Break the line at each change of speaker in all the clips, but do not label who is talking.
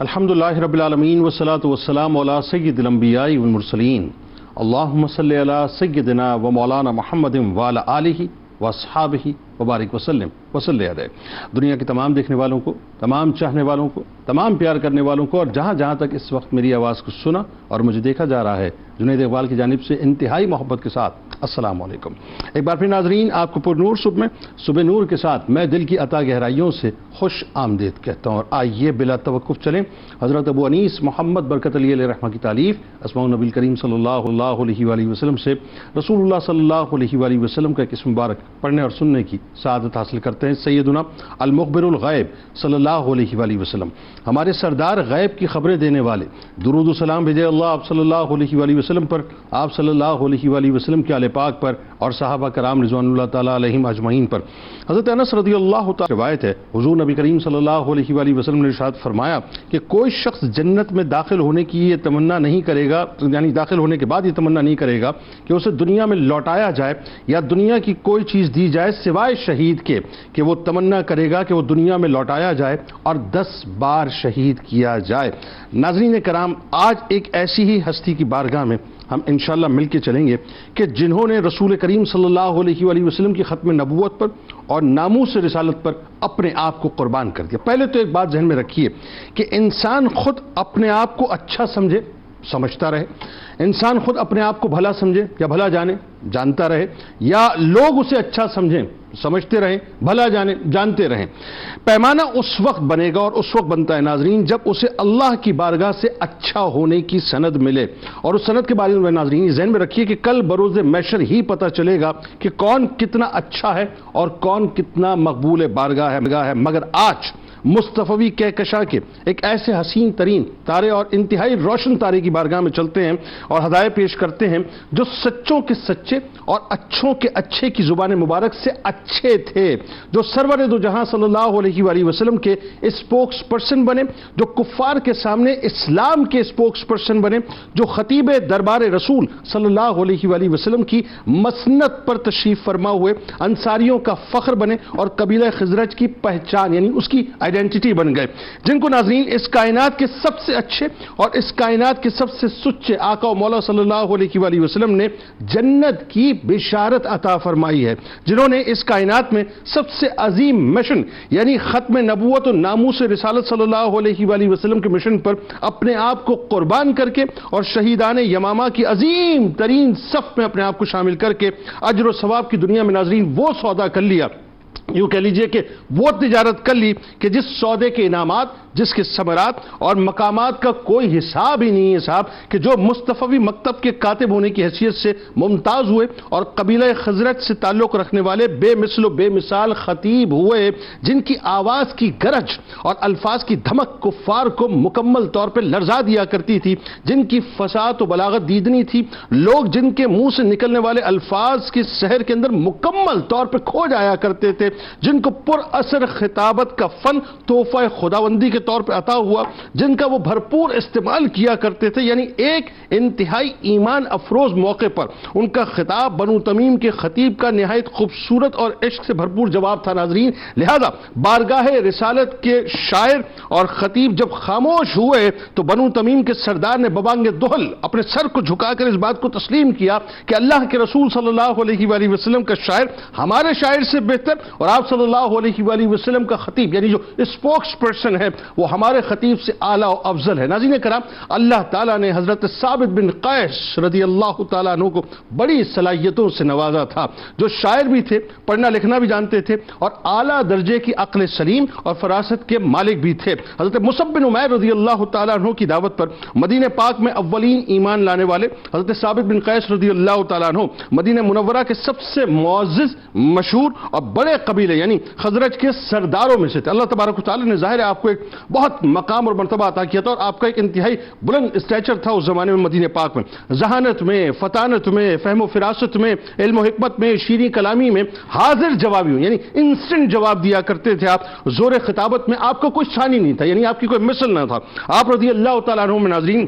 الحمدللہ رب العالمین والصلاة والسلام علی سید الانبیاء والمرسلین اللہم صلی علی سیدنا و مولانا محمد وعلی آلہ واصحابہ وبارک وسلم وصلی علیہ۔ دنیا کے تمام دیکھنے والوں کو، تمام چاہنے والوں کو، تمام پیار کرنے والوں کو، اور جہاں جہاں تک اس وقت میری آواز کو سنا اور مجھے دیکھا جا رہا ہے، جنید اقبال کی جانب سے انتہائی محبت کے ساتھ السلام علیکم۔ ایک بار پھر ناظرین، آپ کو پر نور صبح نور کے ساتھ میں دل کی عطا گہرائیوں سے خوش آمدید کہتا ہوں، اور آئیے بلا توقف چلیں حضرت ابو انیس محمد برکت علی علیہ رحمہ کی تعلیف اسماء النبی کریم صلی اللہ علیہ وآلہ وسلم سے رسول اللہ صلی اللہ علیہ وآلہ وسلم کا ایک اسم مبارک پڑھنے اور سننے کی سعادت حاصل کرتے ہیں۔ سیدنا المخبر الغیب صلی اللہ علیہ وآلہ وسلم، ہمارے سردار غیب کی خبریں دینے والے، درود و سلام بھیجے اللہ آپ صلی اللہ علیہ وآلہ وسلم پر، آپ صلی اللہ علیہ وآلہ وسلم کے آل پاک پر اور صحابہ کرام رضوان اللہ تعالیٰ علیہم اجمعین پر۔ حضرت انس رضی اللہ تعالیٰ روایت ہے، حضور نبی کریم صلی اللہ علیہ وآلہ وسلم نے ارشاد فرمایا کہ کوئی شخص جنت میں داخل ہونے کی یہ تمنا نہیں کرے گا، یعنی داخل ہونے کے بعد یہ تمنا نہیں کرے گا کہ اسے دنیا میں لوٹایا جائے یا دنیا کی کوئی چیز دی جائے سوائے شہید کے، کہ وہ تمنا کرے گا کہ وہ دنیا میں لوٹایا جائے اور 10 بار شہید کیا جائے۔ ناظرین کرام، آج ایک ایسی ہی ہستی کی بارگاہ میں ہم انشاءاللہ مل کے چلیں گے کہ جنہوں نے رسول کریم صلی اللہ علیہ وآلہ وسلم کی ختم نبوت پر اور ناموس رسالت پر اپنے آپ کو قربان کر دیا۔ پہلے تو ایک بات ذہن میں رکھیے کہ انسان خود اپنے آپ کو اچھا سمجھے، سمجھتا رہے، انسان خود اپنے آپ کو بھلا سمجھے یا بھلا جانے، جانتا رہے، یا لوگ اسے اچھا سمجھیں، سمجھتے رہیں، بھلا جانے، جانتے رہیں، پیمانہ اس وقت بنے گا اور اس وقت بنتا ہے ناظرین جب اسے اللہ کی بارگاہ سے اچھا ہونے کی سند ملے۔ اور اس سند کے بارے میں ناظرین ذہن میں رکھیے کہ کل بروز محشر ہی پتہ چلے گا کہ کون کتنا اچھا ہے اور کون کتنا مقبول بارگاہ ہے۔ مگر آج مصطفی کہکشاں کے ایک ایسے حسین ترین تارے اور انتہائی روشن تارے کی بارگاہ میں چلتے ہیں اور ہدایت پیش کرتے ہیں جو سچوں کے سچے اور اچھوں کے اچھے کی زبان مبارک سے اچھے تھے، جو سرور دو جہاں صلی اللہ علیہ وآلہ وسلم کے اسپوکس پرسن بنے، جو کفار کے سامنے اسلام کے اسپوکس پرسن بنے، جو خطیب دربار رسول صلی اللہ علیہ وآلہ وسلم کی مسند پر تشریف فرما ہوئے انصاریوں کا فخر بنے اور قبیلہ خزرج کی پہچان یعنی اس کی آئیڈینٹی بن گئے، جن کو ناظرین اس کائنات کے سب سے اچھے اور اس کائنات کے سب سے سچے آقا و مولا صلی اللہ علیہ وآلہ وسلم نے جنت کی بشارت عطا فرمائی ہے، جنہوں نے اس کائنات میں سب سے عظیم مشن یعنی ختم نبوت و ناموس رسالت صلی اللہ علیہ وآلہ وسلم کے مشن پر اپنے آپ کو قربان کر کے اور شہیدان یمامہ کی عظیم ترین صف میں اپنے آپ کو شامل کر کے اجر و ثواب کی دنیا میں ناظرین وہ سودا کر لیا، یوں کہہ لیجئے کہ وہ تجارت کر لی کہ جس سودے کے انعامات، جس کے ثمرات اور مقامات کا کوئی حساب ہی نہیں ہے صاحب، کہ جو مصطفی مکتب کے کاتب ہونے کی حیثیت سے ممتاز ہوئے اور قبیلہ خزرج سے تعلق رکھنے والے بے مثل و بے مثال خطیب ہوئے، جن کی آواز کی گرج اور الفاظ کی دھمک کفار کو مکمل طور پہ لرزا دیا کرتی تھی، جن کی فصاحت و بلاغت دیدنی تھی، لوگ جن کے منہ سے نکلنے والے الفاظ کی سحر کے اندر مکمل طور پہ کھو جایا کرتے تھے، جن کو پر اثر خطابت کا فن تحفہ خداوندی کے طور پر عطا ہوا، جن کا وہ بھرپور استعمال کیا کرتے تھے، یعنی ایک انتہائی ایمان افروز موقع پر ان کا خطاب بنو تمیم کے خطیب کا نہایت خوبصورت اور عشق سے بھرپور جواب تھا ناظرین۔ لہذا بارگاہ رسالت کے شاعر اور خطیب جب خاموش ہوئے تو بنو تمیم کے سردار نے ببانگ دہل اپنے سر کو جھکا کر اس بات کو تسلیم کیا کہ اللہ کے رسول صلی اللہ علیہ وآلہ وسلم کا شاعر ہمارے شاعر سے بہتر اور آپ صلی اللہ علیہ وآلہ وسلم کا خطیب یعنی جو اسپوکس پرسن ہے وہ ہمارے خطیب سے اعلیٰ و افضل ہے۔ ناظرین کرام، اللہ تعالیٰ نے حضرت ثابت بن قیس رضی اللہ تعالیٰ عنہ کو بڑی صلاحیتوں سے نوازا تھا، جو شاعر بھی تھے، پڑھنا لکھنا بھی جانتے تھے اور اعلیٰ درجے کی عقل سلیم اور فراست کے مالک بھی تھے۔ حضرت مصعب بن عمیر رضی اللہ تعالیٰ عنہ کی دعوت پر مدینہ پاک میں اولین ایمان لانے والے حضرت ثابت بن قیس رضی اللہ تعالیٰ عنہ مدینہ منورہ کے سب سے معزز، مشہور اور بڑے قبیلے یعنی خزرج کے سرداروں میں سے تھے۔ اللہ تبارک و تعالیٰ نے ظاہر ہے آپ کو ایک بہت مقام اور مرتبہ عطا کیا تھا اور آپ کا ایک انتہائی بلند اسٹیچر تھا اس زمانے میں مدینہ پاک میں، ذہانت میں، فطانت میں، فہم و فراست میں، علم و حکمت میں، شیریں کلامی میں حاضر جوابی ہوں، یعنی انسٹنٹ جواب دیا کرتے تھے آپ۔ زور خطابت میں آپ کا کوئی ثانی نہیں تھا، یعنی آپ کی کوئی مثل نہ تھا۔ آپ رضی اللہ تعالیٰ عنہ میں ناظرین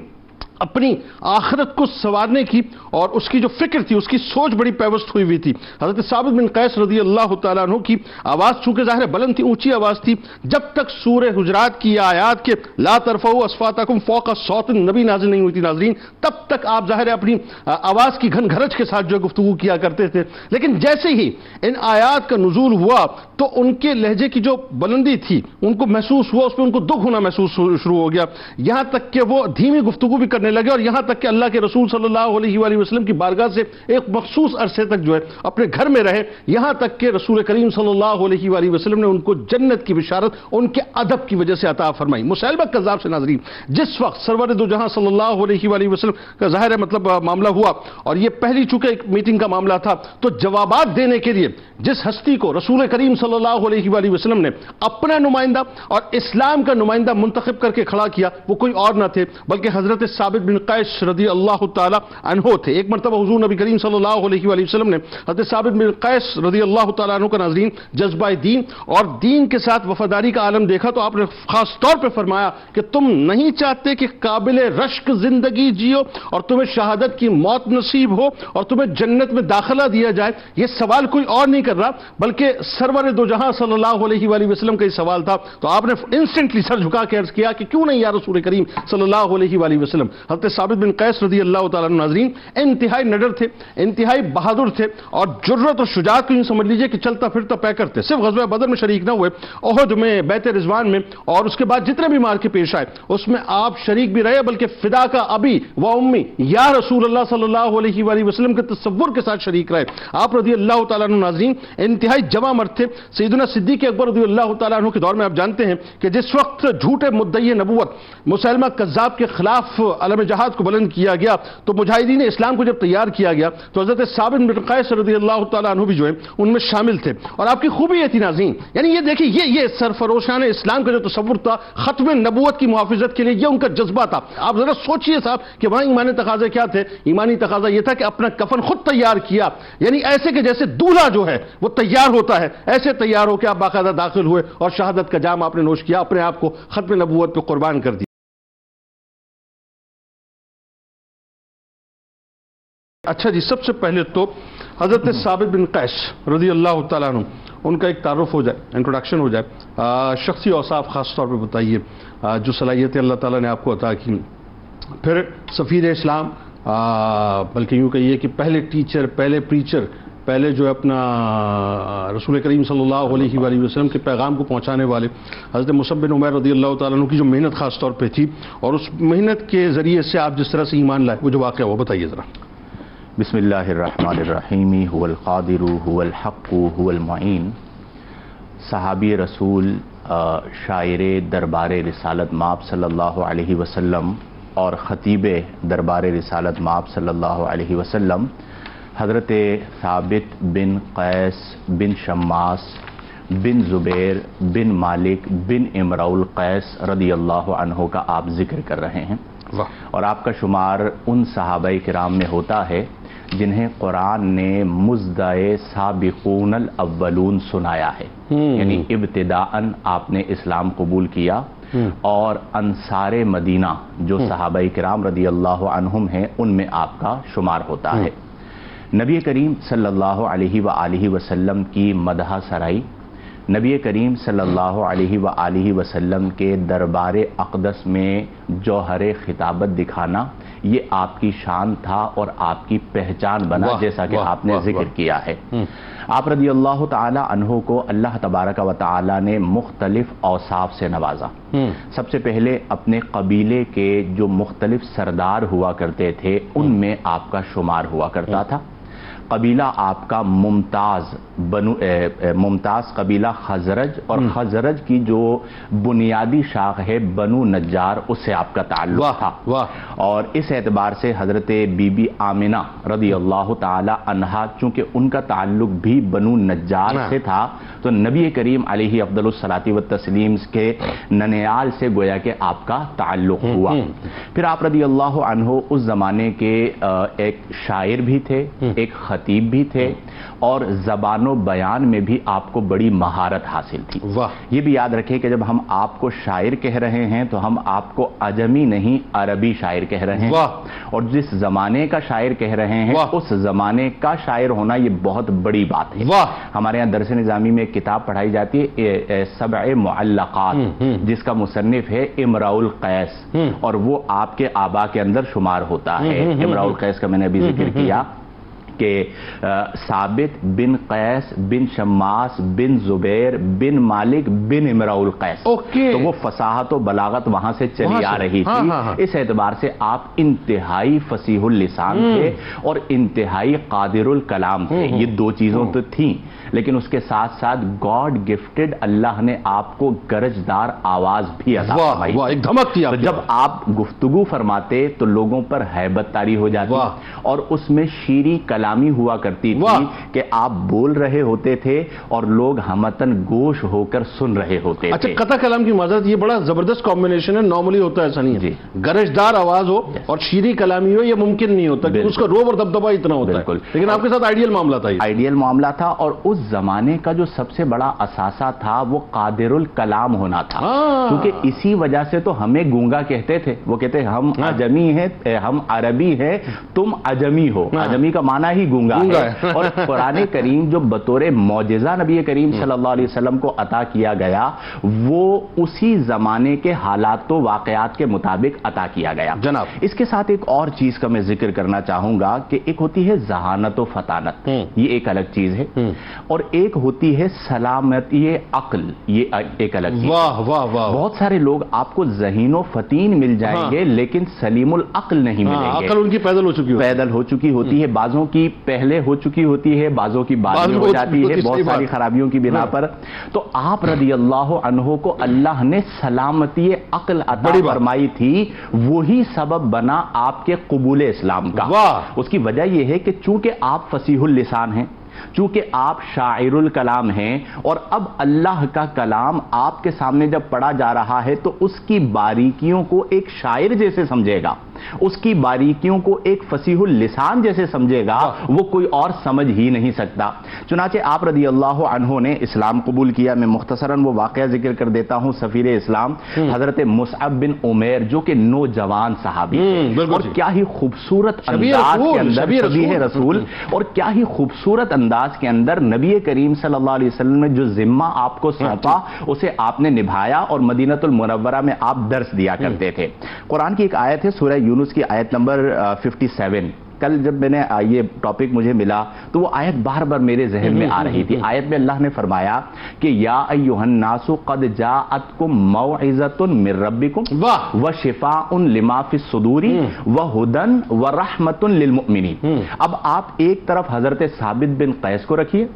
اپنی آخرت کو سنوارنے کی اور اس کی جو فکر تھی، اس کی سوچ بڑی پیوست ہوئی تھی۔ حضرت ثابت بن قیس رضی اللہ تعالیٰ عنہ کی آواز چونکہ ظاہر بلند تھی، اونچی آواز تھی، جب تک سورہ حجرات کی آیات کے لا ترفعوا اصواتکم فوق صوت النبی نازل نہیں ہوئی تھی ناظرین، تب تک آپ ظاہر اپنی آواز کی گھن گھرج کے ساتھ جو گفتگو کیا کرتے تھے، لیکن جیسے ہی ان آیات کا نزول ہوا تو ان کے لہجے کی جو بلندی تھی ان کو محسوس ہوا، اس پہ ان کو دکھ ہونا محسوس شروع ہو گیا، یہاں تک کہ وہ دھیمی گفتگو بھی کرنے لگے، اور یہاں تک کہ اللہ کے رسول صلی اللہ علیہ وآلہ وسلم کی بارگاہ سے ایک مخصوص عرصے تک جو ہے اپنے گھر میں رہے، یہاں تک کہ رسول کریم صلی اللہ علیہ وآلہ وسلم نے ان کو جنت کی بشارت ان کے ادب کی وجہ سے عطا فرمائی۔ مسیلمہ کذاب سے ناظرین جس وقت سرور دو جہاں صلی اللہ علیہ وآلہ وسلم کا ظاہر ہے معاملہ ہوا، اور یہ پہلی چونکہ ایک میٹنگ کا معاملہ تھا، تو جوابات دینے کے لیے جس ہستی کو رسول کریم صلی اللہ علیہ وآلہ وسلم نے اپنا نمائندہ اور اسلام کا نمائندہ منتخب کر کے کھڑا کیا، وہ کوئی اور نہ تھے بلکہ حضرت ثابت بن قیس رضی اللہ تعالی عنہ تھے۔ ایک مرتبہ حضور نبی کریم صلی اللہ علیہ وآلہ وسلم نے حضرت ثابت بن قیس رضی اللہ تعالی عنہ کا ناظرین جذبہ دین اور دین کے ساتھ وفاداری کا عالم دیکھا تو آپ نے خاص طور پہ فرمایا کہ تم نہیں چاہتے کہ قابل رشک زندگی جیو اور تمہیں شہادت کی موت نصیب ہو اور تمہیں جنت میں داخلہ دیا جائے؟ یہ سوال کوئی اور نہیں کر رہا بلکہ سرور دو جہاں صلی اللہ علیہ وآلہ وسلم کا یہ سوال تھا، تو آپ نے انسٹنٹلی سر جھکا کے عرض کیا کہ کیوں نہیں یا رسول کریم صلی اللہ علیہ وآلہ وسلم۔ حضرت ثابت بن قیس رضی اللہ تعالیٰ عنہ ناظرین انتہائی نڈر تھے، انتہائی بہادر تھے، اور جرت اور شجاعت کو یوں سمجھ لیجئے کہ چلتا پھرتا پیکر تھے۔ صرف غزوہ بدر میں شریک نہ ہوئے، احد میں، بیت رضوان میں، اور اس کے بعد جتنے بھی مارکے پیش آئے اس میں آپ شریک بھی رہے، بلکہ فدا کا ابی و امی یا رسول اللہ صلی اللہ علیہ وآلہ وسلم کے تصور کے ساتھ شریک رہے۔ آپ رضی اللہ تعالیٰ عنہ ناظرین انتہائی جواں مرد تھے۔ سیدنا صدیق اکبر رضی اللہ تعالیٰ عنہ کے دور میں آپ جانتے ہیں کہ جس وقت جھوٹے مدعی نبوت مسیلمہ کذاب کے خلاف علم جہاد کو بلند کیا گیا تو مجاہدین اسلام کو جب تیار کیا گیا تو حضرت ثابت بن قیس رضی اللہ تعالیٰ عنہ بھی جو ہے ان میں شامل تھے، اور آپ کی خوبی یہ تھی ناظرین، یعنی یہ دیکھیں یہ سرفروشان اسلام کا جو تصور تھا ختم نبوت کی محافظت کے لیے، یہ ان کا جذبہ تھا۔ آپ ذرا سوچئے صاحب کہ وہاں ایمانی تقاضے کیا تھے؟ ایمانی تقاضا یہ تھا کہ اپنا کفن خود تیار کیا، یعنی ایسے کہ جیسے دولہا جو ہے وہ تیار ہوتا ہے، ایسے تیار ہو کے آپ باقاعدہ داخل ہوئے اور شہادت کا جام آپ نے نوش کیا، اپنے آپ کو ختم نبوت پہ قربان کر دیا۔ اچھا جی، سب سے پہلے تو حضرت ثابت بن قیس رضی اللہ تعالیٰ عنہ ان کا ایک تعارف ہو جائے، انٹروڈکشن ہو جائے، شخصی اوصاف خاص طور پہ بتائیے جو صلاحیتیں اللہ تعالیٰ نے آپ کو عطا کی، پھر سفیر اسلام، بلکہ یوں کہیے کہ پہلے ٹیچر، پہلے پریچر، پہلے جو ہے اپنا رسول کریم صلی اللہ علیہ وآلہ وسلم کے پیغام کو پہنچانے والے حضرت مصعب بن عمیر رضی اللہ تعالیٰ عنہ کی جو محنت خاص طور پہ تھی، اور اس محنت کے ذریعے سے آپ جس طرح سے ایمان لائے، وہ جو واقعہ وہ بتائیے ذرا۔
بسم اللہ الرحمن الرحیم، هو القادر هو الحق هو المعین۔ صحابی رسول، شاعر دربار رسالت مآب صلی اللہ علیہ وسلم اور خطیب دربار رسالت مآب صلی اللہ علیہ وسلم حضرت ثابت بن قیس بن شماس بن زبیر بن مالک بن امرؤ القیس رضی اللہ عنہ کا آپ ذکر کر رہے ہیں، اور آپ کا شمار ان صحابہ کرام میں ہوتا ہے جنہیں قرآن نے مزدائے سابقون الاولون سنایا ہے، یعنی ابتداءً آپ نے اسلام قبول کیا، اور انصار مدینہ جو صحابہ کرام رضی اللہ عنہم ہیں ان میں آپ کا شمار ہوتا ہے۔ نبی کریم صلی اللہ علیہ وآلہ وسلم کی مدح سرائی، نبی کریم صلی اللہ علیہ وآلہ وسلم کے دربار اقدس میں جوہر خطابت دکھانا، یہ آپ کی شان تھا اور آپ کی پہچان بنا، جیسا کہ آپ نے ذکر کیا ہے۔ آپ رضی اللہ تعالی عنہ کو اللہ تبارک و تعالی نے مختلف اوصاف سے نوازا۔ سب سے پہلے اپنے قبیلے کے جو مختلف سردار ہوا کرتے تھے ان میں آپ کا شمار ہوا کرتا تھا۔ قبیلہ آپ کا ممتاز قبیلہ خزرج، اور خزرج کی جو بنیادی شاخ ہے بنو نجار، اس سے آپ کا تعلق تھا، اور اس اعتبار سے حضرت بی بی آمنہ رضی اللہ تعالی عنہا چونکہ ان کا تعلق بھی بنو نجار سے تھا تو نبی کریم علیہ افضل الصلاۃ والتسلیم کے ننیال سے گویا کہ آپ کا تعلق ہوا۔ پھر آپ رضی اللہ عنہ اس زمانے کے ایک شاعر بھی تھے، ایک خطیب بھی تھے، اور زبان و بیان میں بھی آپ کو بڑی مہارت حاصل تھی. یہ بھی یاد رکھیں کہ جب ہم آپ کو شاعر کہہ رہے ہیں تو ہم آپ کو عجمی نہیں عربی شاعر کہہ رہے ہیں, اور جس زمانے کا شاعر کہہ رہے ہیں اس زمانے کا شاعر ہونا یہ بہت بڑی بات ہے. ہمارے یہاں درس نظامی میں ایک کتاب پڑھائی جاتی ہے سبع معلقات, جس کا مصنف ہے امراء القیس, اور وہ آپ کے آبا کے اندر شمار ہوتا ہے. امراء القیس کا میں نے ابھی ذکر کیا کہ ثابت بن قیس بن شماس بن زبیر بن مالک بن امراء القیس, تو وہ فصاحت و بلاغت وہاں سے چلی آ رہی تھی. اس اعتبار سے آپ انتہائی فصیح اللسان تھے اور انتہائی قادر الکلام تھے. یہ دو چیزوں تو تھیں, لیکن اس کے ساتھ ساتھ گاڈ گفٹڈ اللہ نے آپ کو گرجدار آواز بھی عطا فرمائی.
ایک دھمک تھی.
جب آپ گفتگو فرماتے تو لوگوں پر ہیبت طاری ہو جاتی, اور اس میں شیریں کلامی ہوا کرتی تھی کہ آپ بول رہے ہوتے تھے اور لوگ ہمتن گوش ہو کر سن رہے ہوتے تھے.
اچھا, قطع کلام کی معذرت, یہ بڑا زبردست کمبینیشن ہے. نارملی ہوتا ہے ایسا نہیں ہے, گرجدار آواز ہو اور شیریں کلامی ہو, یہ ممکن نہیں ہوتا کہ اس کا روب اور دبدبا اتنا ہوتا ہے. لیکن آپ کے ساتھ آئیڈیل معاملہ تھا.
آئیڈیل معاملہ تھا, اور اس زمانے کا جو سب سے بڑا اثاثہ تھا وہ قادر الکلام ہونا تھا. کیونکہ اسی وجہ سے تو ہمیں گونگا کہتے تھے. وہ کہتے ہم عجمی ہیں, ہم عربی ہیں, تم عجمی ہو. عجمی کا معنی ہی گونگا ہے. اور قرآن کریم جو بطور معجزہ نبی کریم صلی اللہ علیہ وسلم کو عطا کیا گیا, وہ اسی زمانے کے حالات و واقعات کے مطابق عطا کیا گیا.
جناب,
اس کے ساتھ ایک اور چیز کا میں ذکر کرنا چاہوں گا کہ ایک ہوتی ہے ذہانت و فطانت, یہ ایک الگ چیز ہے, اور ایک ہوتی ہے سلامتی عقل, یہ ایک الگ چیز. بہت سارے لوگ آپ کو ذہین و فطین مل جائیں گے لیکن سلیم العقل نہیں ملیں گے.
عقل ان کی پیدل ہو چکی
ہوتی ہے, بعضوں کی پہلے ہو چکی ہوتی ہے, بعضوں کی بعد میں ہو جاتی ہے, بہت ساری خرابیوں کی بنا پر. تو آپ رضی اللہ عنہ کو اللہ نے سلامتی عقل عطا فرمائی تھی, وہی سبب بنا آپ کے قبول اسلام کا. اس کی وجہ یہ ہے کہ چونکہ آپ فصیح اللسان ہیں, چونکہ آپ شاعر الکلام ہیں, اور اب اللہ کا کلام آپ کے سامنے جب پڑھا جا رہا ہے تو اس کی باریکیوں کو ایک شاعر جیسے سمجھے گا, اس کی باریکیوں کو ایک فصیح اللسان جیسے سمجھے گا, وہ کوئی اور سمجھ ہی نہیں سکتا. چنانچہ آپ رضی اللہ عنہ نے اسلام قبول کیا. میں مختصراً وہ واقعہ ذکر کر دیتا ہوں. سفیر اسلام حضرت مصعب بن عمیر, جو کہ نوجوان صحابی تھے, اور کیا ہی خوبصورت انداز کے اندر شبیہ رسول, اور کیا ہی خوبصورت انداز کے اندر نبی کریم صلی اللہ علیہ وسلم نے جو ذمہ آپ کو سونپا اسے آپ نے نبھایا, اور مدینہ المنورہ میں آپ درس دیا کرتے تھے. قرآن کی ایک آیت ہے سورہ یونس کی آیت نمبر 57. کل جب میں نے یہ ٹاپک مجھے ملا تو وہ آیت بار بار میرے ذہن میں آ رہی تھی. آیت میں اللہ نے فرمایا کہ یا ایھا الناس قد جاءتکم موعظۃ من ربکم وشفاء لما فی الصدور وہدی ورحمۃ للمؤمنین. اب آپ ایک طرف حضرت ثابت بن قیس کو رکھیے,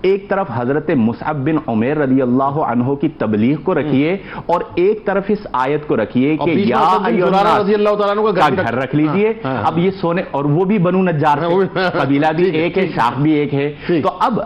ایک طرف حضرت مصعب بن عمیر رضی اللہ عنہ کی تبلیغ کو رکھیے, اور ایک طرف اس آیت کو رکھیے کہ یا ایھا الناس رضی اللہ تعالیٰ عنہ کا گھر رکھ لیجئے. اب یہ سونے, اور وہ بھی بنو نجار سے, قبیلہ بھی ایک ہے, شاخ بھی ایک ہے. تو اب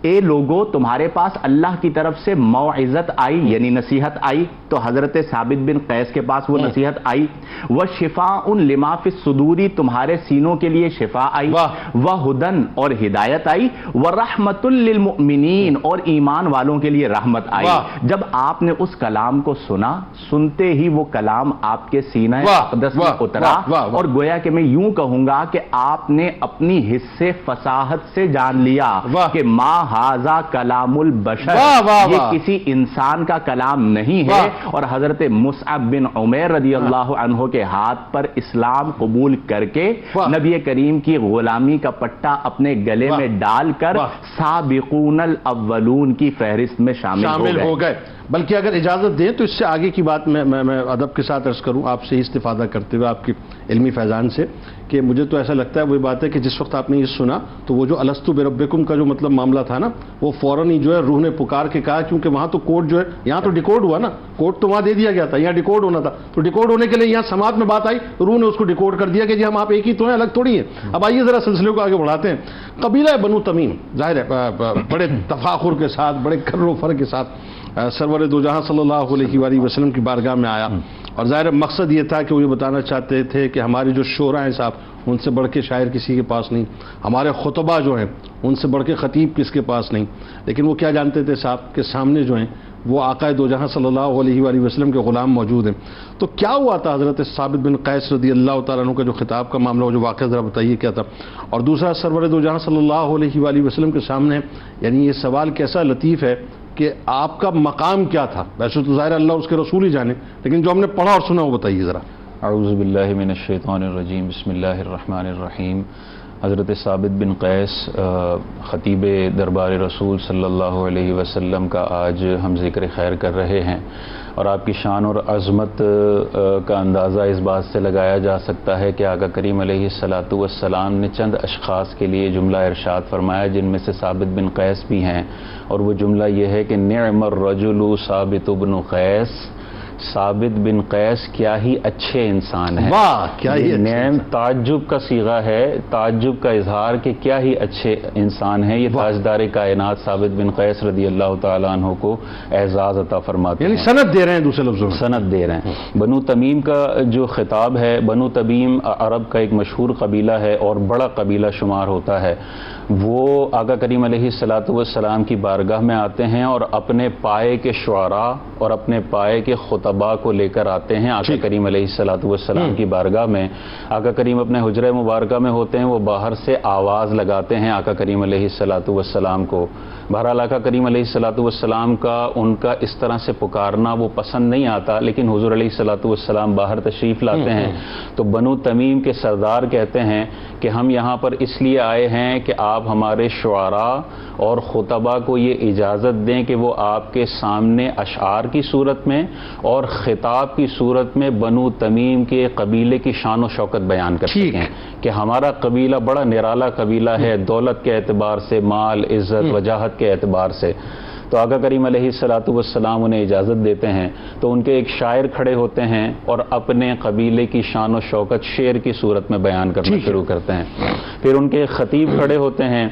اے لوگو, تمہارے پاس اللہ کی طرف سے موعظت آئی, یعنی نصیحت آئی, تو حضرت ثابت بن قیس کے پاس وہ نصیحت آئی. وشفاء لما فی الصدور, تمہارے سینوں کے لیے شفا آئی. وہدی, اور ہدایت آئی. ورحمۃ للمؤمنین, اور ایمان والوں کے لیے رحمت آئی. جب آپ نے اس کلام کو سنا, سنتے ہی وہ کلام آپ کے سینہ اقدس میں اترا, اور گویا کہ میں یوں کہوں گا کہ آپ نے اپنی حصے فصاحت سے جان لیا کہ ماں ھذا کلام البشر, یہ کسی انسان کا کلام نہیں ہے. اور حضرت مصعب بن عمیر رضی اللہ عنہ کے ہاتھ پر اسلام قبول کر کے نبی کریم کی غلامی کا پٹا اپنے گلے میں ڈال کر سابقون الاولون کی فہرست میں شامل ہو گئے.
بلکہ اگر اجازت دیں تو اس سے آگے کی بات میں ادب کے ساتھ عرض کروں, آپ سے استفادہ کرتے ہوئے, آپ کی علمی فیضان سے, کہ مجھے تو ایسا لگتا ہے وہی بات ہے کہ جس وقت آپ نے یہ سنا تو وہ جو الستو بربکم کا جو مطلب معاملہ تھا نا, وہ فوراً ہی جو ہے روح نے پکار کے کہا, کیونکہ وہاں تو کوڈ جو ہے, یہاں تو ڈیکوڈ ہوا نا, کوڈ تو وہاں دے دیا گیا تھا, یہاں ڈیکوڈ ہونا تھا, تو ڈیکوڈ ہونے کے لیے یہاں سماعت میں بات آئی, روح نے اس کو ڈیکوڈ کر دیا کہ جی ہم آپ ایک ہی تو ہیں, الگ تھوڑی ہیں. اب آئیے ذرا سلسلے کو آگے بڑھاتے ہیں. قبیلہ بنو تمیم, ظاہر ہے بڑے تفاخر کے ساتھ, بڑے کر و فر کے ساتھ سرور دو جہاں صلی اللہ علیہ وآلہ وسلم کی بارگاہ میں آیا، اور ظاہر مقصد یہ تھا کہ وہ یہ بتانا چاہتے تھے کہ ہمارے جو شعراء ہیں صاحب ان سے بڑھ کے شاعر کسی کے پاس نہیں، ہمارے خطبہ جو ہیں ان سے بڑھ کے خطیب کس کے پاس نہیں، لیکن وہ کیا جانتے تھے صاحب کہ سامنے جو ہیں وہ آقا دو جہاں صلی اللہ علیہ وآلہ وسلم کے غلام موجود ہیں۔ تو کیا ہوا تھا حضرت ثابت بن قیس رضی اللہ تعالیٰ عنہ کا جو خطاب کا معاملہ، وہ جو واقعہ ذرا بتائیے کیا تھا؟ اور دوسرا سرور دو جہاں صلی اللہ علیہ وآلہ وسلم کے سامنے یعنی یہ سوال کیسا لطیف ہے کہ آپ کا مقام کیا تھا؟ ویسے تو ظاہر اللہ اس کے رسول ہی جانے، لیکن جو ہم نے پڑھا اور سنا وہ بتائیے ذرا۔
اعوذ باللہ من الشیطان الرجیم، بسم اللہ الرحمن الرحیم۔ حضرت ثابت بن قیس خطیب دربار رسول صلی اللہ علیہ وسلم کا آج ہم ذکر خیر کر رہے ہیں، اور آپ کی شان اور عظمت کا اندازہ اس بات سے لگایا جا سکتا ہے کہ آقا کریم علیہ الصلاۃ والسلام نے چند اشخاص کے لیے جملہ ارشاد فرمایا جن میں سے ثابت بن قیس بھی ہیں، اور وہ جملہ یہ ہے کہ نعم الرجل ثابت بن قیس، ثابت بن قیس کیا ہی اچھے انسان ہیں۔
واہ، کیا ہی اچھے
نعم تعجب کا صیغہ ہے، تعجب کا اظہار کہ کیا ہی اچھے انسان ہیں۔ یہ تاجدار کائنات ثابت بن قیس رضی اللہ تعالیٰ عنہ کو اعزاز عطا فرماتے ہیں،
یعنی سند دے رہے ہیں، دوسرے لفظوں میں
سند دے رہے ہیں۔ بنو تمیم کا جو خطاب ہے، بنو تمیم عرب کا ایک مشہور قبیلہ ہے اور بڑا قبیلہ شمار ہوتا ہے۔ وہ آقا کریم علیہ الصلاۃ والسلام کی بارگاہ میں آتے ہیں اور اپنے پائے کے شعراء اور اپنے پائے کے خطباء کو لے کر آتے ہیں آقا کریم علیہ الصلاۃ والسلام کی بارگاہ میں۔ آقا کریم اپنے حجرہ مبارکہ میں ہوتے ہیں، وہ باہر سے آواز لگاتے ہیں آقا کریم علیہ الصلاۃ والسلام کو۔ بہرحال آقا کریم علیہ الصلاۃ والسلام کا ان کا اس طرح سے پکارنا وہ پسند نہیں آتا، لیکن حضور علیہ الصلاۃ والسلام باہر تشریف لاتے ہیں تو بنو تمیم کے سردار کہتے ہیں کہ ہم یہاں پر اس لیے آئے ہیں کہ آپ ہمارے شعراء اور خطباء کو یہ اجازت دیں کہ وہ آپ کے سامنے اشعار کی صورت میں اور خطاب کی صورت میں بنو تمیم کے قبیلے کی شان و شوکت بیان کر سکیں کہ ہمارا قبیلہ بڑا نرالا قبیلہ ہے، دولت کے اعتبار سے، مال، عزت، وجاہت کے اعتبار سے۔ تو آقا کریم علیہ الصلاۃ والسلام انہیں اجازت دیتے ہیں تو ان کے ایک شاعر کھڑے ہوتے ہیں اور اپنے قبیلے کی شان و شوکت شعر کی صورت میں بیان کرنا شروع کرتے ہیں۔ پھر ان کے ایک خطیب کھڑے ہوتے ہیں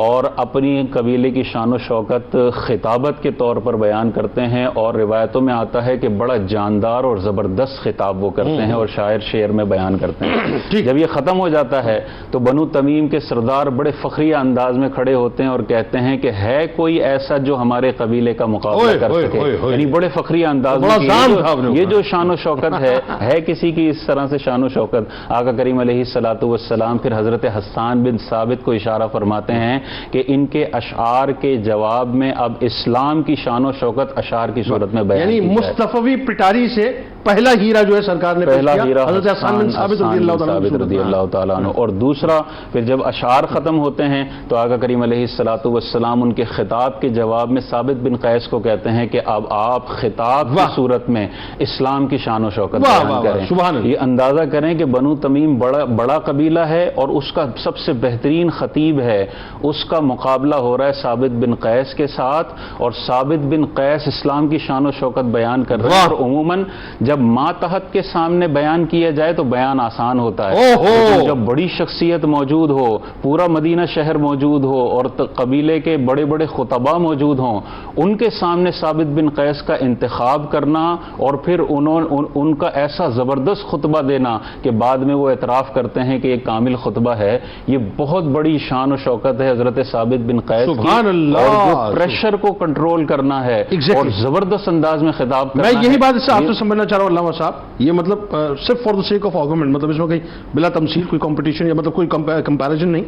اور اپنی قبیلے کی شان و شوکت خطابت کے طور پر بیان کرتے ہیں، اور روایتوں میں آتا ہے کہ بڑا جاندار اور زبردست خطاب وہ کرتے ہیں اور شاعر شعر میں بیان کرتے ہیں۔ جب یہ ختم ہو جاتا ہے تو بنو تمیم کے سردار بڑے فخریہ انداز میں کھڑے ہوتے ہیں اور کہتے ہیں کہ ہے کوئی ایسا جو ہمارے قبیلے کا مقابلہ کر سکے؟ یعنی بڑے فخریہ انداز میں یہ جو شان و شوکت ہے کسی کی اس طرح سے شان و شوکت؟ آقا کریم علیہ الصلاۃ والسلام پھر حضرت حسان بن ثابت کو اشارہ فرماتے ہیں کہ ان کے اشعار کے جواب میں اب اسلام کی شان و شوکت اشعار کی صورت میں بیان
یعنی مصطفی پٹاری سے پہلا ہیرا جو ہے سرکار نے
پہلا ہیرا
حضرت حسان بن ثابت
رضی اللہ تعالیٰ عنہ، اور دوسرا پھر جب اشعار ختم ہوتے ہیں تو آقا کریم علیہ الصلاۃ والسلام ان کے خطاب کے جواب میں ثابت بن قیس کو کہتے ہیں کہ اب آپ خطاب کی صورت میں اسلام کی شان و شوکت بیان کریں۔ یہ اندازہ کریں کہ بنو تمیم بڑا قبیلہ ہے اور اس کا سب سے بہترین خطیب ہے، اس کا مقابلہ ہو رہا ہے ثابت بن قیس کے ساتھ، اور ثابت بن قیس اسلام کی شان و شوکت بیان کر رہے ہیں۔ اور عموماً جب ماتحت کے سامنے بیان کیا جائے تو بیان آسان ہوتا ہے، لیکن جب بڑی شخصیت موجود ہو، پورا مدینہ شہر موجود ہو اور قبیلے کے بڑے بڑے خطباء موجود ہوں، ان کے سامنے ثابت بن قیس کا انتخاب کرنا اور پھر ان کا ایسا زبردست خطبہ دینا کہ بعد میں وہ اعتراف کرتے ہیں کہ یہ کامل خطبہ ہے، یہ بہت بڑی شان و شوکت ہے حضرت ثابت بن قیس
سبحان
کی۔
اللہ،
اور جو پریشر کو کنٹرول کرنا ہے اور زبردست انداز میں خطاب کرنا ہے۔
میں یہی بات اس سے آپ سے سمجھنا چاہ رہا ہوں علامہ صاحب، یہ مطلب صرف for the sake of argument, مطلب اس میں کہیں بلا تمثیل کوئی کمپٹیشن یا مطلب کوئی کمپیریزن نہیں،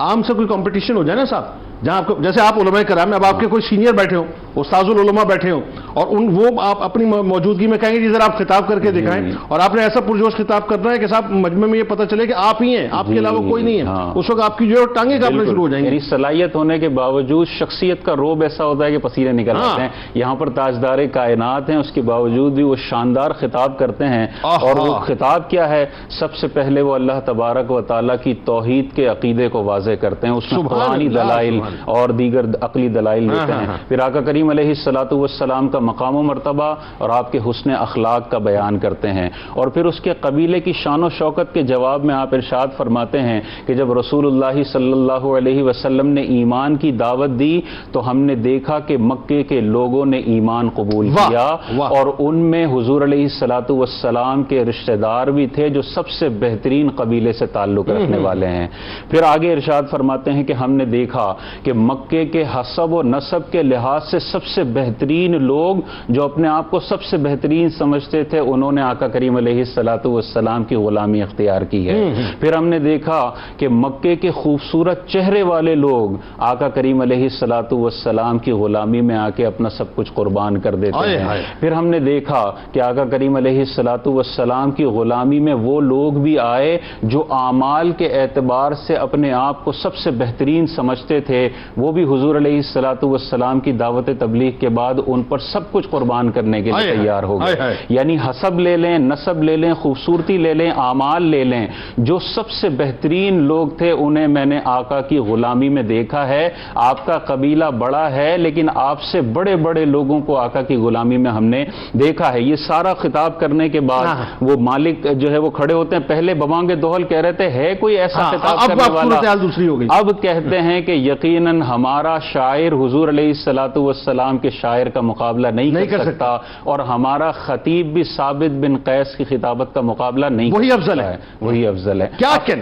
عام سے کوئی کمپٹیشن ہو جائے نا صاحب، جہاں آپ کو جیسے آپ علماء کرام میں اب آپ کے کوئی سینئر بیٹھے ہوں، استاذ العلماء بیٹھے ہوں، اور وہ آپ اپنی موجودگی میں کہیں گے جی ذرا آپ خطاب کر کے دکھائیں، اور آپ نے ایسا پرجوش خطاب کرنا ہے کہ صاحب مجمع میں یہ پتہ چلے کہ آپ ہی ہیں، آپ کے علاوہ کوئی نہیں ہے، اس وقت آپ کی جو ٹانگیں کانپنا شروع ہو جائیں گی۔
میری صلاحیت ہونے کے باوجود شخصیت کا روب ایسا ہوتا ہے کہ پسینے نکل آتے ہیں۔ یہاں پر تاجدار کائنات ہیں، اس کے باوجود بھی وہ شاندار خطاب کرتے ہیں، اور وہ خطاب کیا ہے؟ سب سے پہلے وہ اللہ تبارک و تعالیٰ کی توحید کے عقیدے کو واضح کرتے ہیں، اس میں قرآنی دلائل اور دیگر عقلی دلائل دیتے ہیں. پھر آقا کریم علیہ الصلوۃ والسلام کا مقام و مرتبہ اور آپ کے حسن اخلاق کا بیان کرتے ہیں. اور پھر اس کے قبیلے کی شان و شوکت کے جواب میں آپ ارشاد فرماتے ہیں کہ جب رسول اللہ صلی اللہ علیہ وسلم نے ایمان کی دعوت دی تو ہم نے دیکھا کہ مکے کے لوگوں نے ایمان قبول کیا اور ان میں حضور علیہ الصلوۃ والسلام کے رشتہ دار بھی تھے جو سب سے بہترین قبیلے سے تعلق رکھنے والے ہیں. پھر آگے ارشاد فرماتے ہیں کہ ہم نے دیکھا کہ مکے کے حسب و نسب کے لحاظ سے سب سے بہترین لوگ جو اپنے آپ کو سب سے بہترین سمجھتے تھے انہوں نے آقا کریم علیہ الصلوۃ والسلام کی غلامی اختیار کی ہے. پھر ہم نے دیکھا کہ مکے کے خوبصورت چہرے والے لوگ آقا کریم علیہ الصلوۃ والسلام کی غلامی میں آ کے اپنا سب کچھ قربان کر دیتے ہیں. پھر ہم نے دیکھا کہ آقا کریم علیہ الصلوۃ والسلام کی غلامی میں وہ لوگ بھی آئے جو اعمال کے اعتبار سے اپنے آپ کو سب سے بہترین سمجھتے تھے, وہ بھی حضور علیہ الصلوۃ والسلام کی دعوت تبلیغ کے بعد ان پر سب کچھ قربان کرنے کے لیے تیار ہو گئے. یعنی حسب لے لیں, نسب لے لیں, خوبصورتی لے لیں, اعمال لے لیں, جو سب سے بہترین لوگ تھے انہیں میں نے آقا کی غلامی میں دیکھا ہے. آپ کا قبیلہ بڑا ہے لیکن آپ سے بڑے بڑے لوگوں کو آقا کی غلامی میں ہم نے دیکھا ہے. یہ سارا خطاب کرنے کے بعد وہ مالک جو ہے وہ کھڑے ہوتے ہیں. پہلے بوانگ دوہل کہہ رہے تھے ہے کوئی ایسا خطاب کرنے والا,
دوسری ہو گئی.
اب کہتے ہیں کہ یقیناً ہمارا شاعر حضور علیہ الصلوۃ والسلام کے شاعر کا مقابلہ نہیں کر سکتا اور ہمارا خطیب بھی ثابت بن قیس کی خطابت کا مقابلہ نہیں
وہی افضل ہے,
وہی افضل ہے.
کیا کہنے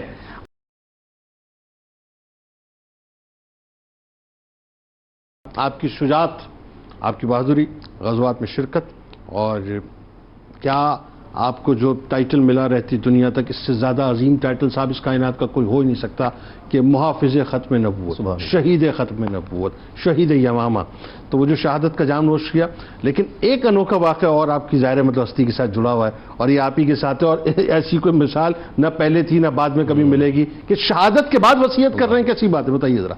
آپ کی شجاعت, آپ کی بہادری, غزوات میں شرکت, اور کیا آپ کو جو ٹائٹل ملا رہتی دنیا تک, اس سے زیادہ عظیم ٹائٹل صاحب اس کائنات کا کوئی ہو ہی نہیں سکتا کہ محافظ ختم نبوت, شہید ختم نبوت, شہید یمامہ. تو وہ جو شہادت کا جام نوش کیا. لیکن ایک انوکھا واقعہ اور آپ کی ظاہر مطلب ہستی کے ساتھ جڑا ہوا ہے اور یہ آپ ہی کے ساتھ ہے, اور ایسی کوئی مثال نہ پہلے تھی نہ بعد میں کبھی ملے گی کہ شہادت کے بعد وصیت کر رہے ہیں. کیسی بات ہے, بتائیے ذرا.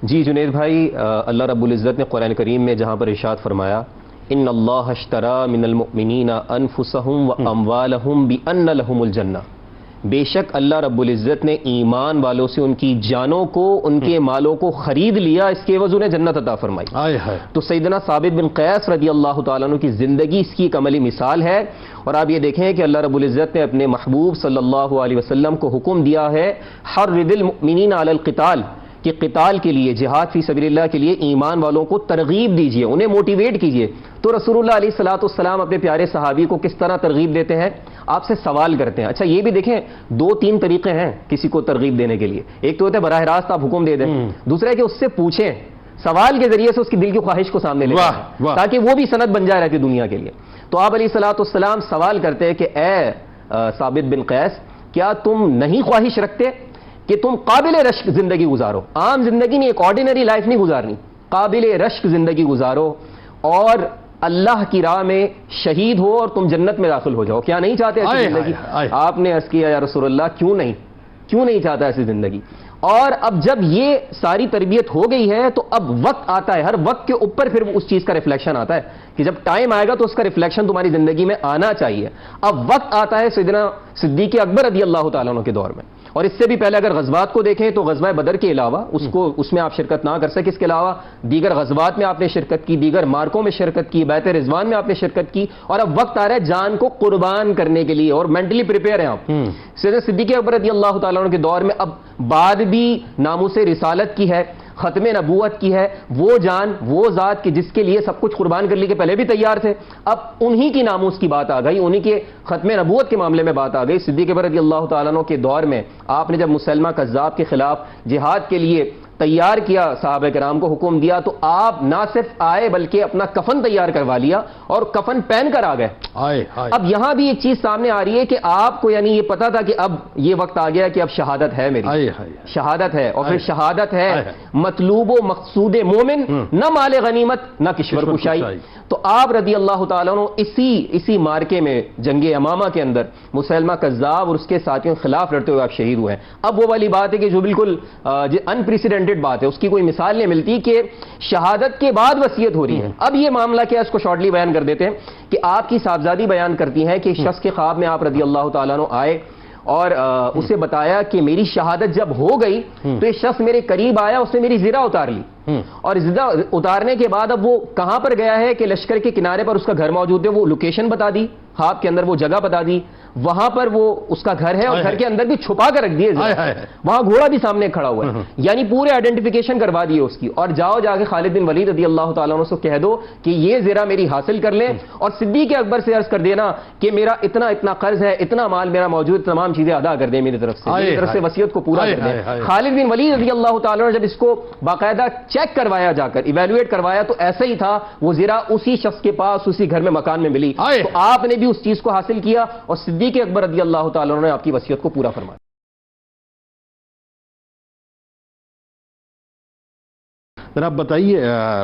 جی جنید بھائی, اللہ رب العزت نے قرآن کریم میں جہاں پر ارشاد فرمایا ان اللہ اشترى من المؤمنین انفسهم واموالهم بان لهم الجنہ, بے شک اللہ رب العزت نے ایمان والوں سے ان کی جانوں کو, ان کے مالوں کو خرید لیا, اس کے عوض انہیں جنت عطا فرمائی. تو سیدنا ثابت بن قیس رضی اللہ تعالیٰ عنہ کی زندگی اس کی ایک عملی مثال ہے. اور آپ یہ دیکھیں کہ اللہ رب العزت نے اپنے محبوب صلی اللہ علیہ وسلم کو حکم دیا ہے حرض المؤمنین علی القتال, کہ قتال کے لیے, جہاد فی سبیل اللہ کے لیے ایمان والوں کو ترغیب دیجئے, انہیں موٹیویٹ کیجئے. تو رسول اللہ علیہ الصلوۃ والسلام اپنے پیارے صحابی کو کس طرح ترغیب دیتے ہیں, آپ سے سوال کرتے ہیں. اچھا یہ بھی دیکھیں, دو تین طریقے ہیں کسی کو ترغیب دینے کے لیے. ایک تو ہوتا ہے براہ راست آپ حکم دے دیں, دوسرا ہے کہ اس سے پوچھیں, سوال کے ذریعے سے اس کی دل کی خواہش کو سامنے لے جائیں تاکہ وہ بھی سند بن جائے رہتی دنیا کے لیے. تو آپ علیہ الصلوۃ والسلام سوال کرتے ہیں کہ اے ثابت بن قیس, کیا تم نہیں خواہش رکھتے کہ تم قابل رشک زندگی گزارو, عام زندگی نہیں, ایک آرڈینری لائف نہیں گزارنی, قابل رشک زندگی گزارو اور اللہ کی راہ میں شہید ہو اور تم جنت میں داخل ہو جاؤ, کیا نہیں چاہتے ایسی زندگی؟ آپ نے عرض کیا یا رسول اللہ کیوں نہیں چاہتا ایسی زندگی. اور اب جب یہ ساری تربیت ہو گئی ہے تو اب وقت آتا ہے, ہر وقت کے اوپر پھر اس چیز کا ریفلیکشن آتا ہے کہ جب ٹائم آئے گا تو اس کا ریفلیکشن تمہاری زندگی میں آنا چاہیے. اب وقت آتا ہے سیدنا صدیق اکبر رضی اللہ تعالیٰ عنہ کے دور میں, اور اس سے بھی پہلے اگر غزوات کو دیکھیں تو غزوہ بدر کے علاوہ اس میں آپ شرکت نہ کر سکے, اس کے علاوہ دیگر غزوات میں آپ نے شرکت کی, دیگر مارکوں میں شرکت کی, بیعت رضوان میں آپ نے شرکت کی, اور اب وقت آ رہا ہے جان کو قربان کرنے کے لیے, اور مینٹلی پریپیئر ہیں آپ. سیدنا صدیق اکبر رضی اللہ تعالیٰ عنہ کے دور میں اب بعد بھی ناموس رسالت کی ہے, ختم نبوت کی ہے, وہ جان وہ ذات کی جس کے لیے سب کچھ قربان کرنے کے پہلے بھی تیار تھے, اب انہی کی ناموس کی بات آ گئی, انہی کے ختم نبوت کے معاملے میں بات آ گئی. صدیق اکبر رضی اللہ تعالیٰ عنہ کے دور میں آپ نے جب مسلمہ کذاب کے خلاف جہاد کے لیے تیار کیا, صحابہ کرام کو حکم دیا, تو آپ نہ صرف آئے بلکہ اپنا کفن تیار کروا لیا اور کفن پہن کر آ گئے. اب یہاں بھی ایک چیز سامنے آ رہی ہے کہ آپ کو یعنی یہ پتا تھا کہ اب یہ وقت آ گیا کہ اب شہادت ہے, میری شہادت ہے, اور پھر شہادت ہے مطلوب و مقصود مومن, نہ مال غنیمت نہ کشور کشائی. تو آپ رضی اللہ تعالیٰ عنہ اسی مارکے میں جنگ یمامہ کے اندر مسلمہ کذاب اور اس کے ساتھیوں کے خلاف لڑتے ہوئے آپ شہید ہوئے ہیں. اب وہ والی بات ہے کہ جو بالکل انپریسیڈنٹڈ بات ہے, اس کی کوئی مثال نہیں ملتی کہ شہادت کے بعد وصیت ہو رہی ہے. اب یہ معاملہ کیا, اس کو شارٹلی بیان کر دیتے ہیں کہ آپ کی صاحبزادی بیان کرتی ہیں کہ شخص کے خواب میں آپ رضی اللہ تعالیٰ عنہ آئے اور اسے بتایا کہ میری شہادت جب ہو گئی تو یہ شخص میرے قریب آیا, اس نے میری زرہ اتار لی, اور زرہ اتارنے کے بعد اب وہ کہاں پر گیا ہے کہ لشکر کے کنارے پر اس کا گھر موجود ہے, وہ لوکیشن بتا دی, ہاتھ کے اندر وہ جگہ بتا دی, وہاں پر وہ اس کا گھر ہے اور گھر کے اندر بھی چھپا کر رکھ دیے, وہاں گھوڑا بھی سامنے کھڑا ہوا ہے, یعنی پورے آئیڈینٹیفیکیشن کروا دیے اس کی, اور جاؤ جا کے خالد بن ولید رضی اللہ تعالیٰ عنہ سے کہہ دو کہ یہ زرہ میری حاصل کر لیں, اور صدیق اکبر سے عرض کر دینا کہ میرا اتنا قرض ہے, اتنا مال میرا موجود, تمام چیزیں ادا کر دیں میری طرف سے وصیت کو پورا کر دیں. خالد بن ولید رضی اللہ تعالیٰ عنہ جب اس کو باقاعدہ چیک کروایا, جا کر ایویلویٹ کروایا, تو ایسا ہی تھا, وہ زرہ اسی شخص کے پاس اسی گھر میں مکان میں ملی, تو آپ نے بھی اس چیز کو حاصل کیا, اور صدیق اکبر رضی اللہ تعالیٰ عنہ نے آپ کی وصیت کو پورا فرمایا.
ذرا بتائیے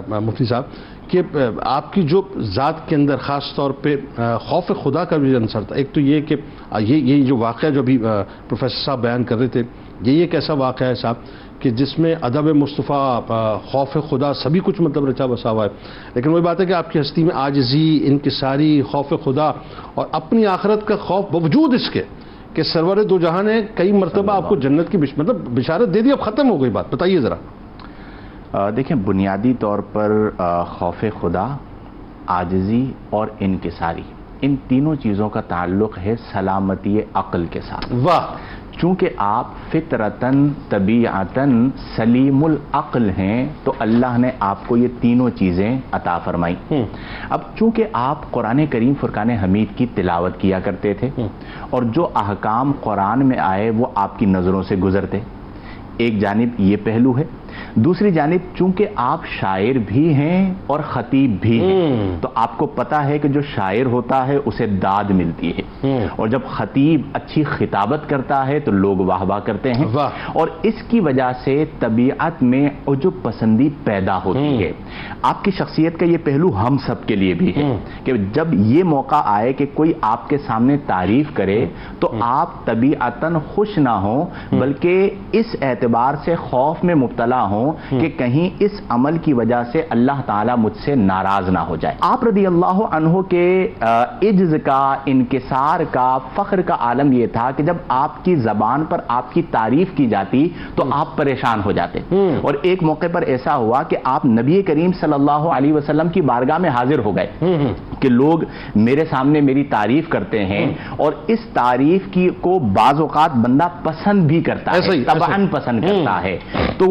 مفتی صاحب کہ آپ کی جو ذات کے اندر خاص طور پہ خوف خدا کا بھی عنصر تھا. ایک تو یہ کہ یہ جو واقعہ جو ابھی پروفیسر صاحب بیان کر رہے تھے, یہ ایک ایسا واقعہ ہے صاحب کہ جس میں ادب مصطفیٰ, خوف خدا سبھی کچھ مطلب رچا بسا ہوا ہے, لیکن وہی بات ہے کہ آپ کی ہستی میں عاجزی, انکساری, خوف خدا اور اپنی آخرت کا خوف, باوجود اس کے کہ سرور دو جہاں نے کئی مرتبہ آپ کو جنت کی مطلب بشارت دے دی, اب ختم ہو گئی بات. بتائیے ذرا.
دیکھیں, بنیادی طور پر خوف خدا, عاجزی اور انکساری, ان تینوں چیزوں کا تعلق ہے سلامتی عقل کے ساتھ.
واہ.
چونکہ آپ فطرتاً طبیعتاً سلیم العقل ہیں تو اللہ نے آپ کو یہ تینوں چیزیں عطا فرمائی. اب چونکہ آپ قرآن کریم فرقان حمید کی تلاوت کیا کرتے تھے اور جو احکام قرآن میں آئے وہ آپ کی نظروں سے گزرتے, ایک جانب یہ پہلو ہے. دوسری جانب چونکہ آپ شاعر بھی ہیں اور خطیب بھی ہیں, تو آپ کو پتہ ہے کہ جو شاعر ہوتا ہے اسے داد ملتی ہے, اور جب خطیب اچھی خطابت کرتا ہے تو لوگ واہ واہ کرتے ہیں, اور اس کی وجہ سے طبیعت میں عجب پسندی پیدا ہوتی ہے. آپ کی شخصیت کا یہ پہلو ہم سب کے لیے بھی ہے کہ جب یہ موقع آئے کہ کوئی آپ کے سامنے تعریف کرے تو آپ طبیعتاً خوش نہ ہوں, بلکہ اس اعتبار سے خوف میں مبتلا ہوں کہ کہیں اس عمل کی وجہ سے اللہ تعالیٰ مجھ سے ناراض نہ ہو جائے. آپ رضی اللہ عنہ کے عجز کا, انکسار کا, فخر کا عالم یہ تھا کہ جب آپ کی زبان پر آپ کی تعریف کی جاتی تو آپ پریشان ہو جاتے. اور ایک موقع پر ایسا ہوا کہ آپ نبی کریم صلی اللہ علیہ وسلم کی بارگاہ میں حاضر ہو گئے کہ لوگ میرے سامنے میری تعریف کرتے ہیں, اور اس تعریف کی کو بعض اوقات بندہ پسند بھی کرتا ہے, طبعاً پسند کرتا ہے, تو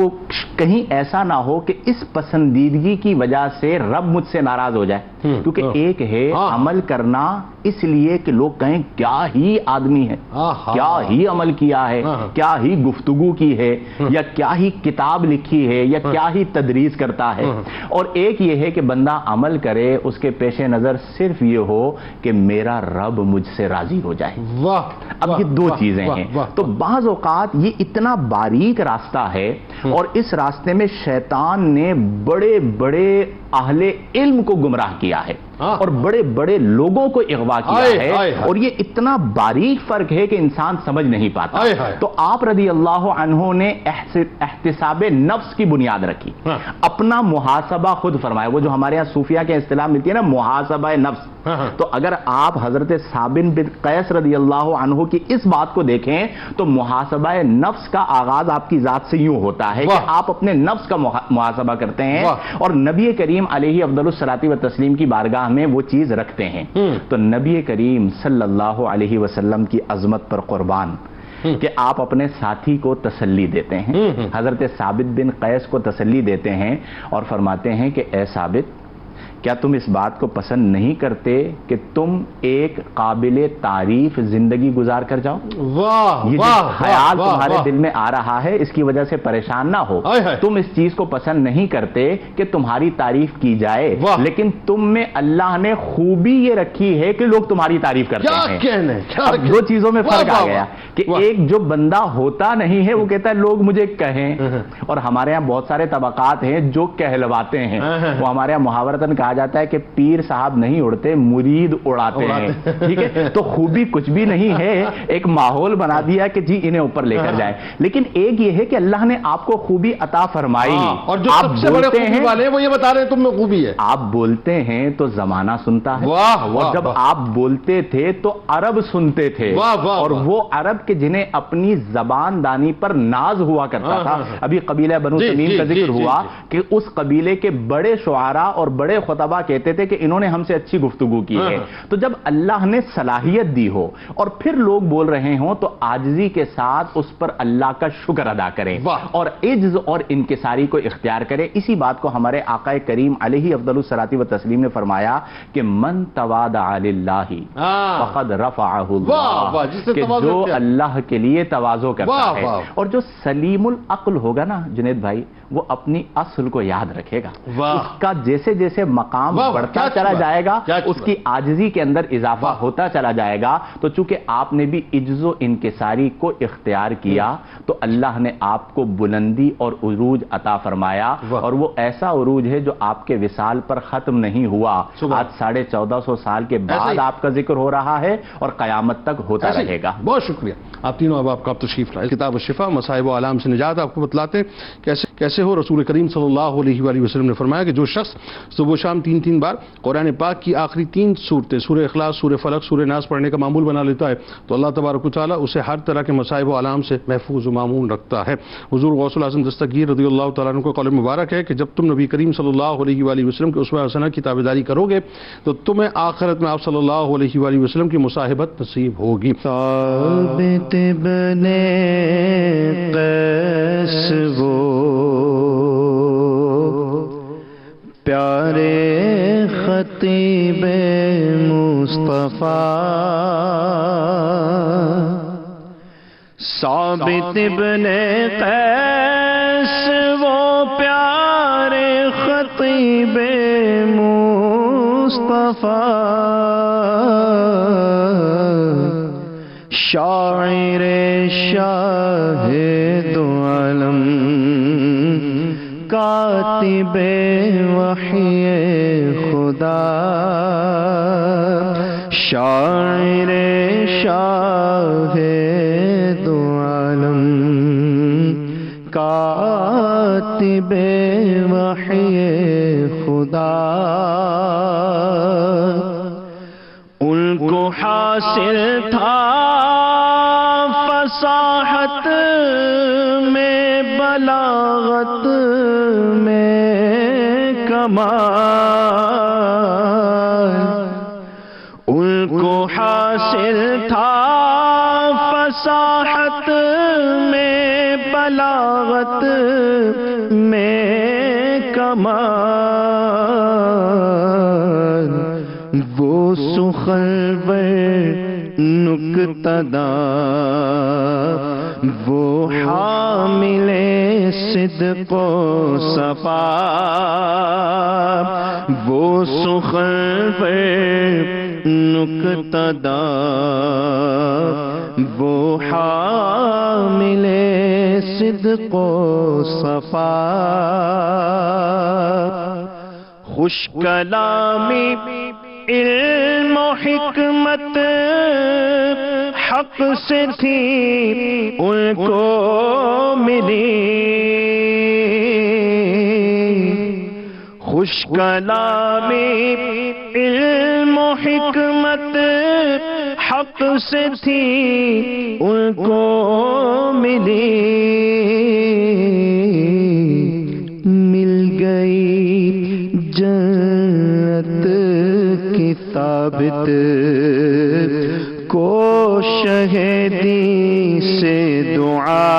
کہیں ایسا نہ ہو کہ اس پسندیدگی کی وجہ سے رب مجھ سے ناراض ہو جائے. کیونکہ ایک ہے عمل کرنا اس لیے کہ لوگ کہیں کیا ہی آدمی ہے, کیا ہی عمل کیا ہے, کیا ہی گفتگو کی ہے, یا کیا ہی کتاب لکھی ہے, یا کیا ہی تدریس کرتا ہے. اور ایک یہ ہے کہ بندہ عمل کرے اس کے پیش نظر صرف یہ ہو کہ میرا رب مجھ سے راضی ہو جائے. اب یہ دو چیزیں ہیں. تو بعض اوقات یہ اتنا باریک راستہ ہے, اور اس راستے میں شیطان نے بڑے بڑے اہل علم کو گمراہ کیا ہے اور بڑے بڑے لوگوں کو اغوا کیا ہے, اور یہ اتنا باریک فرق ہے کہ انسان سمجھ نہیں پاتا. تو آپ رضی اللہ عنہ نے احتساب نفس کی بنیاد رکھی, اپنا محاسبہ خود فرمایا. وہ جو ہمارے یہاں صوفیہ کے اصطلاح ملتی ہے نا, محاسبہ نفس, تو اگر آپ حضرت ثابت بن قیس رضی اللہ عنہ کی اس بات کو دیکھیں تو محاسبہ نفس کا آغاز آپ کی ذات سے یوں ہوتا ہے کہ آپ اپنے نفس کا محاسبہ کرتے ہیں, اور نبی کریم علیہ افضل الصلاۃ والتسلیم کی بارگاہ میں وہ چیز رکھتے ہیں. تو نبی کریم صلی اللہ علیہ وسلم کی عظمت پر قربان کہ آپ اپنے ساتھی کو تسلی دیتے ہیں, حضرت ثابت بن قیس کو تسلی دیتے ہیں اور فرماتے ہیں کہ اے ثابت, کیا تم اس بات کو پسند نہیں کرتے کہ تم ایک قابل تعریف زندگی گزار کر جاؤ؟ یہ جو خیال تمہارے دل میں آ رہا ہے اس کی وجہ سے پریشان نہ ہو. تم اس چیز کو پسند نہیں کرتے کہ تمہاری تعریف کی جائے, لیکن تم میں اللہ نے خوبی یہ رکھی ہے کہ لوگ تمہاری تعریف کرتے ہیں. اب دو چیزوں میں فرق آ گیا کہ ایک جو بندہ ہوتا نہیں ہے وہ کہتا ہے لوگ مجھے کہیں, اور ہمارے یہاں بہت سارے طبقات ہیں جو کہلواتے ہیں. وہ ہمارے یہاں محاورتاً کہا جاتا ہے کہ پیر صاحب نہیں اڑتے, مرید اڑاتے ہیں. ٹھیک ہے, تو خوبی کچھ بھی نہیں ہے, ایک ماحول بنا دیا کہ جی انہیں اوپر لے کر جائیں. لیکن ایک یہ ہے کہ اللہ نے آپ کو خوبی عطا فرمائی,
اور جو سب سے بڑے خوبی والے وہ یہ بتا رہے ہیں تم میں خوبی ہے.
آپ بولتے ہیں تو زمانہ سنتا ہے, اور جب آپ بولتے تھے تو عرب سنتے تھے, اور وہ عرب صحابیات کہ جنہیں اپنی زبان دانی پر ناز ہوا کرتا تھا. ابھی قبیلہ بنو تمیم کا ذکر ہوا کہ اس قبیلے کے بڑے شعراء اور بڑے خطبہ کہتے تھے کہ انہوں نے ہم سے اچھی گفتگو کی ہے. تو جب اللہ نے صلاحیت دی ہو اور پھر لوگ بول رہے ہوں تو عاجزی کے ساتھ اس پر اللہ کا شکر ادا کریں اور عجز اور انکساری کو اختیار کریں. اسی بات کو ہمارے آقا کریم علیہ افضل الصلاۃ والتسلیم نے فرمایا کہ من تواضع للہ فقد رفعہ اللہ، کہ جو اللہ کے لیے تواضع کرتا ہے اور جو سلیم العقل ہوگا نا جنید بھائی، وہ اپنی اصل کو یاد رکھے گا. اس کا جیسے جیسے مقام بڑھتا چلا جائے گا اس کی عاجزی کے اندر اضافہ ہوتا چلا جائے گا. تو چونکہ آپ نے بھی عجز و انکساری کو اختیار کیا تو اللہ نے آپ کو بلندی اور عروج عطا فرمایا، اور وہ ایسا عروج ہے جو آپ کے وصال پر ختم نہیں ہوا. آج 1450 سال کے بعد آپ کا ذکر ہو رہا ہے اور قیامت تک ہوتا رہے گا.
بہت شکریہ. آپ تینوں احباب کا آپ تشریف لائے. کتاب الشفا مصائب و آلام سے نجات آپ کو بتلاتے ہیں کیسے ہو. رسول کریم صلی اللہ علیہ وآلہ وسلم نے فرمایا کہ جو شخص صبح و شام 3 بار قرآن پاک کی آخری 3 صورتیں سورہ اخلاص، سورہ فلق، سورہ ناس پڑھنے کا معمول بنا لیتا ہے تو اللہ تبارک و تعالیٰ اسے ہر طرح کے مصائب و آلام سے محفوظ و مامون رکھتا ہے. حضور غوث الاعظم دستگیر رضی اللہ تعالیٰ عنہ کا قول مبارک ہے کہ جب تم نبی کریم صلی اللہ علیہ وآلہ وسلم کے اسوہ حسنہ کی تابعداری کرو گے تو تمہیں آخرت میں آپ صلی اللہ علیہ وآلہ وسلم کی مصاحبت نصیب ہوگی.
ثابت بن قیس وہ پیارے خطیب مصطفیٰ، ثابت بن قیس وہ پیارے خطیب مصطفیٰ، شاعر شاہد عالم کاتب وحی خدا، شاعر شاہد عالم کاتب وحی خدا. ان کو حاصل تھا فصاحت میں، بلاغت میں کمال. ان کو حاصل تھا فصاحت میں، بلاغت میں کمال. وہ سخنور نکتہ دار، وہ حامل صدق و صفا، وہ سخنور نکتہ دار، وہ حامل صدق و صفا. خوش کلامی علم و حکمت حق سے تھی ان کو ملی، خوش کلامی علم و حکمت حق سے تھی ان کو ملی. مل گئی جنت کی ثابت کو شہدی سے دعا،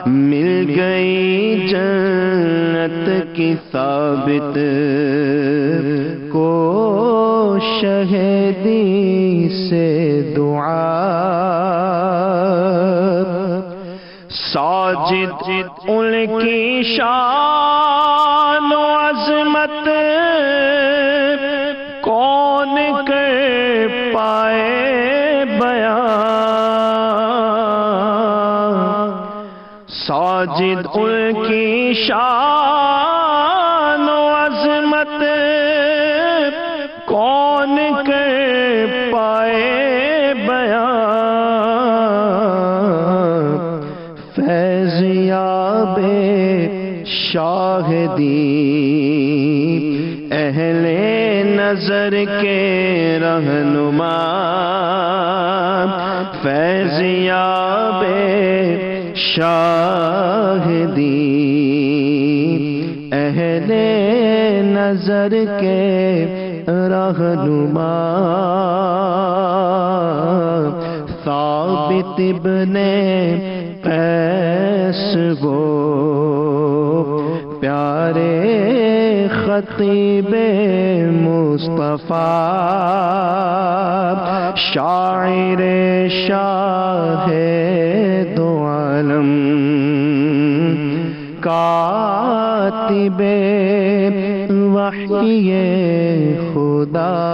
مل گئی جنت کی ثابت کو شہدی سے دعا. ساجد ان کی شان و عظمت کون کر پائے بیان. ساجد ان کی شان و عظمت کون کر پائے بیان. فیضیاب شاہدی اہل نظر کے رہنما، فیضیاب شاہدی، اہل نظر کے رہنما، ثابت ابن قیس وہ پیارے خطیب مصطفیٰ، شاعر شاہ دو عالم، کاتب وحی خدا